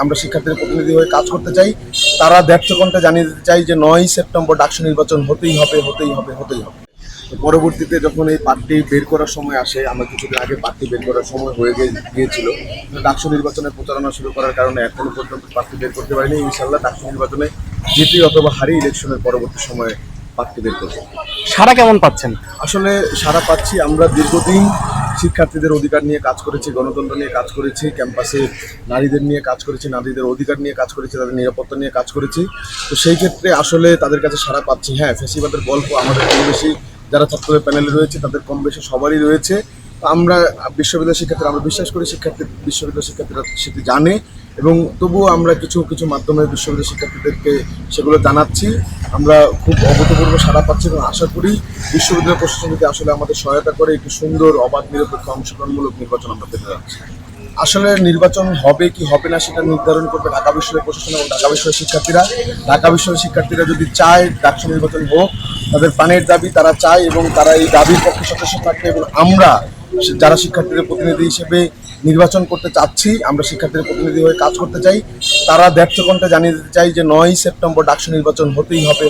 আমরা শিক্ষার্থীদের প্রতিনিধি হয়ে কাজ করতে চাই। তারা দেড় জানিয়ে দিতে চাই যে 9ই সেপ্টেম্বর ডাকসু নির্বাচন হতেই হবে। পরবর্তীতে যখন এই পার্টি বের করার সময় আসে, আমরা কিছুদিন আগে পার্টি বের করার সময় হয়ে গিয়েছিল, ডাকসু নির্বাচনের প্রচারণা শুরু করার কারণে এখনো পর্যন্ত পার্টি বের করতে পারিনি। ইনশাল্লাহ ডাকসু নির্বাচনে জিতি অথবা হারি ইলেকশনের পরবর্তী সময়ে পার্টি বের করবো। সারা কেমন পাচ্ছেন? আসলে সারা পাচ্ছি। আমরা দীর্ঘদিন শিক্ষার্থীদের অধিকার নিয়ে কাজ করেছি, গণতন্ত্র নিয়ে কাজ করেছি, ক্যাম্পাসে নারীদের নিয়ে কাজ করেছি, নারীদের অধিকার নিয়ে কাজ করেছি, তাদের নিরাপত্তা নিয়ে কাজ করেছি। তো সেই ক্ষেত্রে আসলে তাদের কাছে সারা পাচ্ছি। হ্যাঁ, ফ্যাসিবাদের গল্প আমাদের কম বেশি যারা ছাত্রদের প্যানেলে রয়েছে তাদের কম বেশি সবারই রয়েছে। আমরা বিশ্ববিদ্যালয় শিক্ষার্থীরা, আমরা বিশ্বাস করি বিশ্ববিদ্যালয় শিক্ষার্থীরা সেটি জানে, এবং তবুও আমরা কিছু মাধ্যমে বিশ্ববিদ্যালয় শিক্ষার্থীদেরকে সেগুলো জানাচ্ছি। আমরা খুব অভূতপূর্ব সাড়া পাচ্ছি এবং আশা করি বিশ্ববিদ্যালয় প্রশাসন যদি আসলে আমাদের সহায়তা করে একটি সুন্দর, অবাধ, নিরপেক্ষ, অংশগ্রহণমূলক নির্বাচন আমরা পেতে যাচ্ছি। আসলে নির্বাচন হবে কি হবে না সেটা নির্ধারণ করবে ঢাকা বিশ্ববিদ্যালয় প্রশাসন এবং ঢাকা বিশ্ববিদ্যালয় শিক্ষার্থীরা। ঢাকা বিশ্ববিদ্যালয় শিক্ষার্থীরা যদি চায় ডাকসু নির্বাচন হোক, তাদের প্রাণের দাবি তারা চায় এবং তারা এই দাবির পক্ষে সচেষ্ট থাকবে, এবং আমরা যারা শিক্ষার্থীদের প্রতিনিধি হিসেবে নির্বাচন করতে চাচ্ছি, আমরা শিক্ষার্থীদের প্রতিনিধি হয়ে কাজ করতে চাই। তারা দেড় জানিয়ে দিতে চাই যে 9ই সেপ্টেম্বর ডাকসু নির্বাচন হতেই হবে।